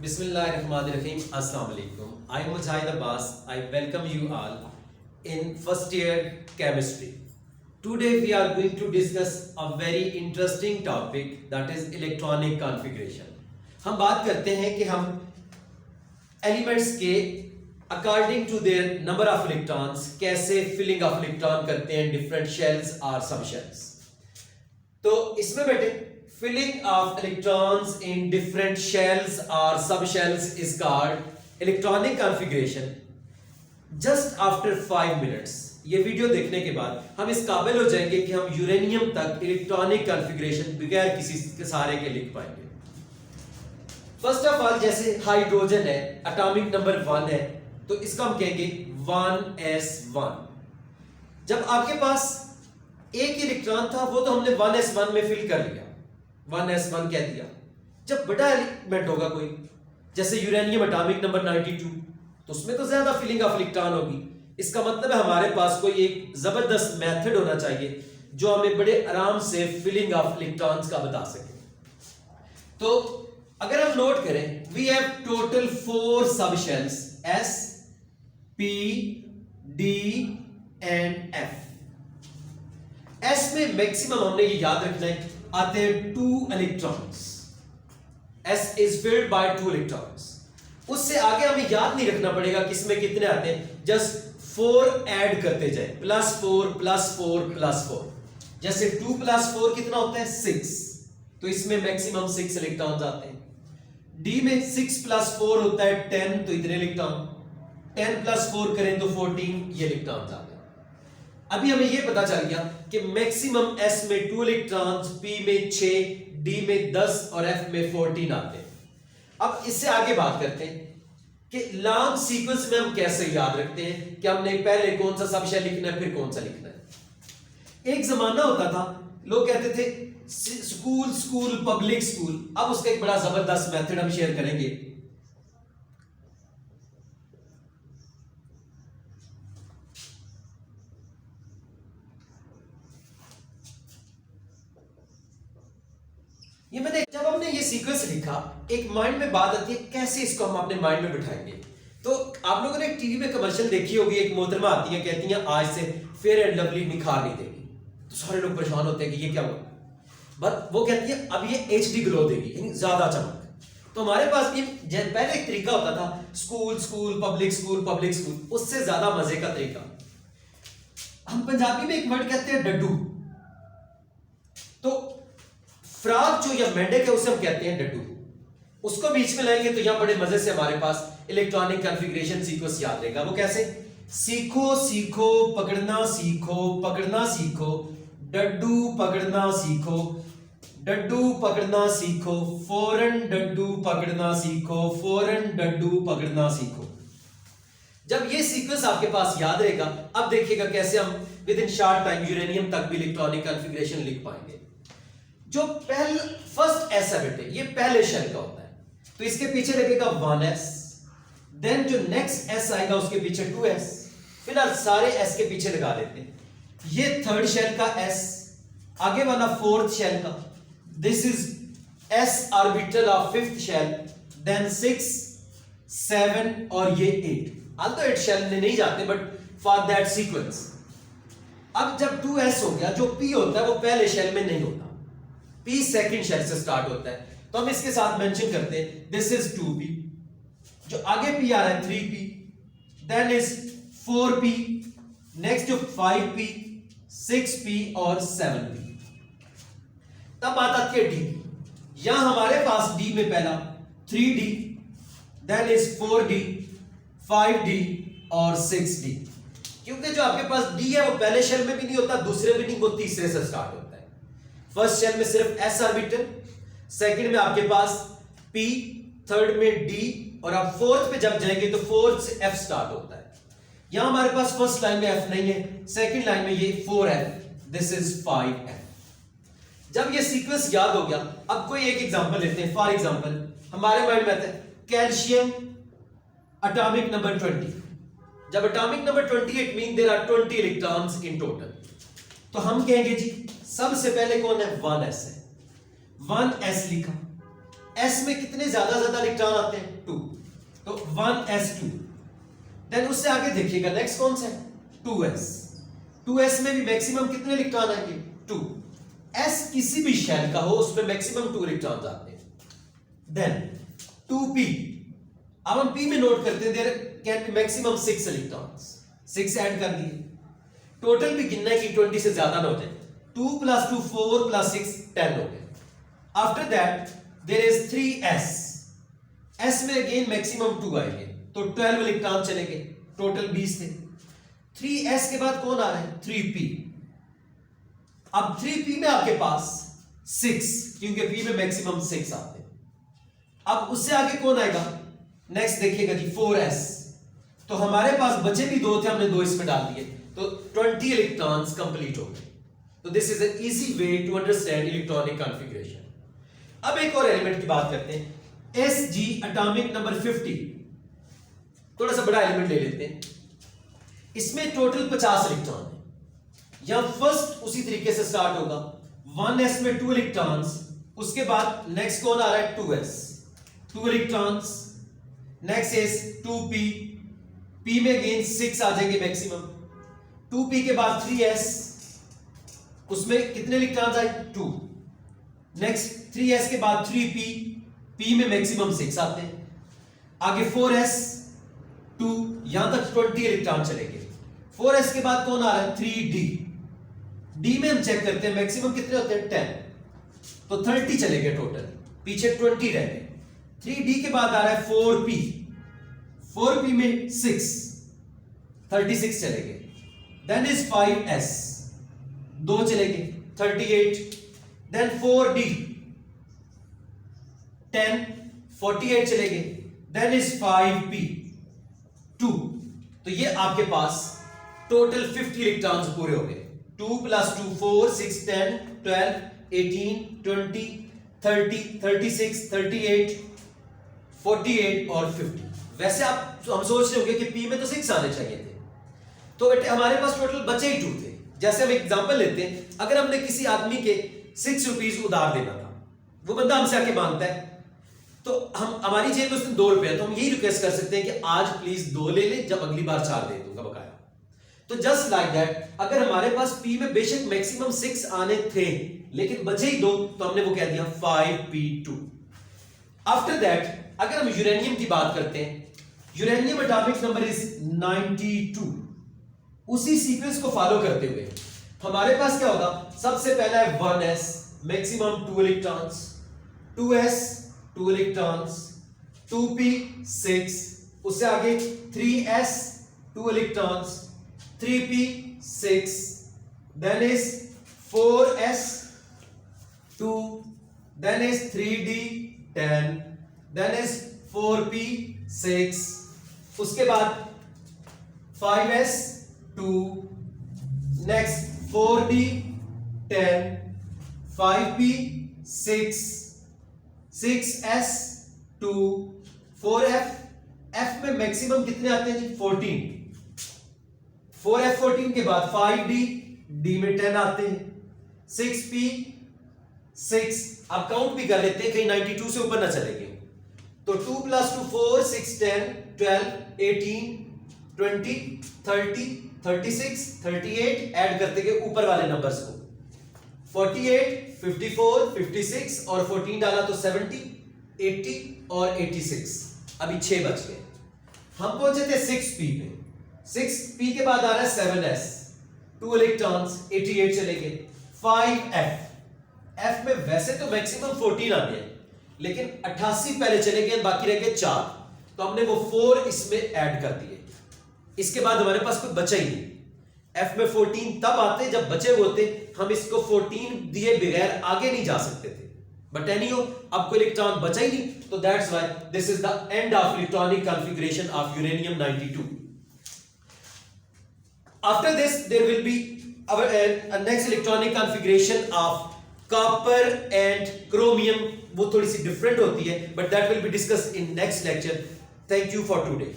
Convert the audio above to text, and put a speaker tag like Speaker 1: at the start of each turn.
Speaker 1: Bismillahirrahmanirrahim. Assalamu alaikum. I am Mujahid Abbas. I welcome you all in first year chemistry. Today we are going to discuss a very interesting topic, that is electronic configuration. हम बात करते हैं कि हम elements के according to their number of electrons कैसे filling of electron करते हैं डिफरेंट शेल्स और सब शेल्स। तो इसमें बेटे filling of electrons in different shells or subshells is called electronic configuration. Just after 5 minutes ये वीडियो देखने के बाद हम इस काबिल हो जाएंगे कि हम यूरेनियम तक इलेक्ट्रॉनिक कॉन्फ़िगरेशन बगैर किसी के सहारे के लिख पाएंगे। फर्स्ट ऑफ ऑल जैसे हाइड्रोजन है, एटॉमिक नंबर 1 है, तो इसका हम कहेंगे 1s1। जब आपके पास एक इलेक्ट्रॉन था वो तो हमने 1s1 में फिल कर लिया, 1s1 कह दिया। जब बड़ा एलिमेंट होगा कोई, जैसे यूरेनियम एटॉमिक नंबर 92, तो उसमें तो ज्यादा फिलिंग ऑफ इलेक्ट्रॉन होगी। इसका मतलब है हमारे पास कोई एक जबरदस्त मेथड होना चाहिए जो हमें बड़े आराम से फिलिंग ऑफ इलेक्ट्रॉन्स का बता सके। तो अगर हम नोट करें, वी हैव टोटल 4 सब shells S, P, D and F। S में मैक्सिमम हमने ये याद रखना है आते हैं 2 electrons. S is filled by 2 electrons. उससे आगे हमें याद नहीं रखना पड़ेगा किसमें कितने आते हैं, जस्ट 4 ऐड करते जाए, +4 +4 +4। जैसे 2 + 4 कितना होता है 6, तो इसमें मैक्सिमम 6 इलेक्ट्रॉन्स आते हैं। D में 6 + 4 होता है 10, तो इतने इलेक्ट्रॉन। 10 + 4 करें तो 14 ये इलेक्ट्रॉन्स आते हैं। अभी हमें यह पता चल गया कि मैक्सिमम S में 2 इलेक्ट्रॉन्स, P में 6, D में 10 और F में 14 आते हैं। अब इससे आगे बात करते हैं कि लॉन्ग सीक्वेंस में हम कैसे याद रखते हैं कि हमने पहले कौन सा सब शेल लिखना है फिर कौन सा लिखना है। एक जमाना होता था, लोग कहते थे स्कूल स्कूल पब्लिक स्कूल। अब उसका एक बड़ा जबरदस्त मेथड हम शेयर करेंगे। ये मैंने जब हमने ये सीक्वेंस लिखा, एक माइंड में बात आती है कैसे इसको हम अपने माइंड में बिठाएंगे। तो आप लोगों ने टीवी में कमर्शियल देखी होगी, एक मोहतरमा आती है कहती हैं आज से फेयर एंड लवली निखार नहीं देगी। तो सारे लोग परेशान होते हैं कि ये क्या हुआ, बट वो कहती है अब ये HD ग्लो देगी, यानी ज्यादा चमक। तो हमारे पास ये पहले एक तरीका होता था school school public school public school, उससे ज्यादा मजे का तरीका हम पंजाबी में एक वर्ड कहते हैं डड्डू। तो फ्रॉग जो या मेंढक है उसे हम कहते हैं डड्डू। उसको बीच में लाएंगे तो यहां बड़े मजे से हमारे पास इलेक्ट्रॉनिक कॉन्फ़िगरेशन सीक्वेंस याद रहेगा। वो कैसे, सीखो सीखो पकड़ना सीखो, पकड़ना सीखो, डड्डू पकड़ना सीखो, डड्डू पकड़ना सीखो, फौरन डड्डू पकड़ना सीखो, फौरन डड्डू पकड़ना सीखो। जब ये सीक्वेंस आपके पास याद रहेगा, अब देखिएगा कैसे हम with in short time uranium तक भी इलेक्ट्रॉनिक कॉन्फ़िगरेशन लिख पाएंगे। जो फर्स्ट S है बेटे, ये पहले शेल का होता है, तो इसके पीछे लगेगा 1s, देन जो नेक्स्ट S आएगा उसके पीछे 2s। फिलहाल सारे S के पीछे लगा लेते हैं। ये थर्ड शेल का S, आगे वाला फोर्थ शेल का, this is S orbital of fifth shell, then 6, 7 और ये 8। अब तो 8 शेल में नहीं जाते, बट फॉर दैट सीक्वेंस। अब जब 2s हो गया, जो P होता है वो पहले शेल में नहीं होता, P सेकंड शेल से स्टार्ट होता है, तो हम इसके साथ मेंशन करते हैं दिस इज 2p। जो आगे P आ रहा है 3p, then is 4p, next जो 5p, 6p और 7p। तब बात आती है D। यहां हमारे पास D में पहला 3d, then is 4d, 5d और 6d। क्योंकि जो आपके पास D है वो पहले शेल में भी नहीं होता, दूसरे भी नहीं, वो तीसरे से स्टार्ट होता है। फर्स्ट शेल में सिर्फ S ऑर्बिटल, सेकंड में आपके पास P, थर्ड में D, और आप फोर्थ पे जब जाएंगे तो फोर्थ से F स्टार्ट होता है। यहां हमारे पास फर्स्ट लाइन में F नहीं है, सेकंड लाइन में ये 4F, दिस इज 5F। जब ये सीक्वेंस याद हो गया, अब कोई एक एग्जांपल लेते हैं। फॉर एग्जांपल हमारे माइंड में आता है कैल्शियम एटॉमिक नंबर 20। जब atomic number 20 it mean there are 20 electrons in total. तो हम कहेंगे जी सबसे पहले कौन है, 1s है, 1s लिखा। s में कितने ज्यादा इलेक्ट्रॉन आते हैं? 2, तो 1s2। देन उससे आगे देखिएगा नेक्स्ट कौन सा है? 2s। 2s में भी मैक्सिमम कितने इलेक्ट्रॉन आएंगे? 2। s किसी भी शेल का हो उसमें मैक्सिमम 2 इलेक्ट्रॉन्स आते हैं। देन 2p, अब हम p में नोट करते हैं there can be maximum 6 electrons. 6 add कर दिए, टोटल भी गिनना है कि 20 से ज्यादा ना हो जाए। 2 + 2 4 + 6 10 हो गए। After that there is 3s। s में अगेन मैक्सिमम 2 आएंगे, तो 12 इलेक्ट्रॉन चलेंगे, टोटल 20 थे। 3s के बाद कौन आ रहा है? 3p। अब 3p में आपके पास 6, क्योंकि p में मैक्सिमम 6 आते हैं। अब उससे आगे कौन आएगा? नेक्स्ट देखिएगा जी 4s। तो हमारे पास बचे भी 2 थे, हमने 2 इसमें डाल दिए, तो 20 इलेक्ट्रॉन्स कंप्लीट हो गए। तो this is an easy way to understand electronic configuration. अब एक और एलिमेंट की बात करते हैं, Sg एटॉमिक नंबर 50। थोड़ा सा बड़ा एलिमेंट ले लेते हैं, इसमें टोटल 50 इलेक्ट्रॉन है। यहां फर्स्ट उसी तरीके से स्टार्ट होगा, 1s में 2 इलेक्ट्रॉन्स, उसके बाद नेक्स्ट कौन आ रहा है? 2s, 2 electrons. Next is 2p, p में अगेन 6 आ जाएंगे मैक्सिमम। 2p के बाद 3s, उसमें कितने इलेक्ट्रॉन्स आए? 2। नेक्स्ट 3s के बाद 3p, p में मैक्सिमम 6 आते हैं। आगे 4s 2, यहां तक 20 इलेक्ट्रॉन चलेंगे। 4s के बाद कौन आ रहा है? 3d। d में हम चेक करते हैं मैक्सिमम कितने होते हैं? 10, तो 30 चलेंगे टोटल, पीछे 20 रह गए। 3d के बाद आ रहा है 4p, 4p में 6, 36 चलेंगे। देन इज 5s, 2 चलेंगे, 38। देन 4d 10, 48 चलेंगे। Then is 5p 2। तो ये आपके पास टोटल 50 इलेक्ट्रॉन्स पूरे हो गए। 2 + 2 4 6 10 12 18 20 30 36 38 48 और 50। वैसे हम सोच रहे होंगे कि p में तो 6 आने चाहिए थे, तो हमारे पास टोटल बचे ही 2 थे। जैसे हम एग्जांपल लेते हैं, अगर हमने किसी आदमी के 6 रुपीस उधार देना था, वो बंदा हमसे आके मांगता है, तो हमारी जेब में उसने 2 रुपए है, तो हम यही रिक्वेस्ट कर सकते हैं कि आज प्लीज 2 ले ले, जब अगली बार 4 दे दूंगा बकाया। तो जस्ट लाइक दैट, अगर हमारे पास p में बेशक मैक्सिमम 6 आने थे लेकिन बचे ही 2, तो हमने वो कह दिया 5p2। आफ्टर दैट अगर हम यूरेनियम की बात करते हैं, यूरेनियम एटॉमिक नंबर इज 92। उसी सीक्वेंस को फॉलो करते हुए हमारे पास क्या होगा? सबसे पहला है 1s, maximum 2 electrons, 2s 2 electrons, 2p 6, उससे आगे 3s 2 electrons, 3p 6, then is 4s 2, then is 3d 10, then is 4p 6, उसके बाद 5s 2, next 4d 10, 5p 6, 6s 2, 4f, f में मैक्सिमम कितने आते हैं जी? 14। 4f 14 के बाद 5d, d में 10 आते हैं, 6p 6। अब काउंट भी कर लेते हैं, कहीं 92 से ऊपर ना चलेंगे। तो 2 + 2 4 6 10 12 18 20 30 36 38 ऐड करते गए ऊपर वाले नंबर्स को, 48 54 56 और 14 डाला तो 70 80 और 86। अभी 6 बच गए। हम पहुंचे थे 6p पे। 6p के बाद आ रहा है 7s, 2 इलेक्ट्रॉन्स, 88 चलेंगे। 5f, f में वैसे तो मैक्सिमम 14 आने हैं, लेकिन 88 पहले चले गए, बाकी रह गए 4, तो हमने वो 4 इसमें ऐड कर दिए। इसके बाद हमारे पास कोई बचा ही नहीं। f में 14 तब आते जब बचे होते, हम इसको 14 दिए बगैर आगे नहीं जा सकते थे। बट एनीहो, अब कोई इलेक्ट्रॉन बचा ही नहीं, तो that's why this is the end of electronic configuration of uranium 92। After this there will be our next electronic configuration of copper and chromium. वो थोड़ी सी डिफरेंट होती है, but that will be discussed in next lecture. Thank you for today.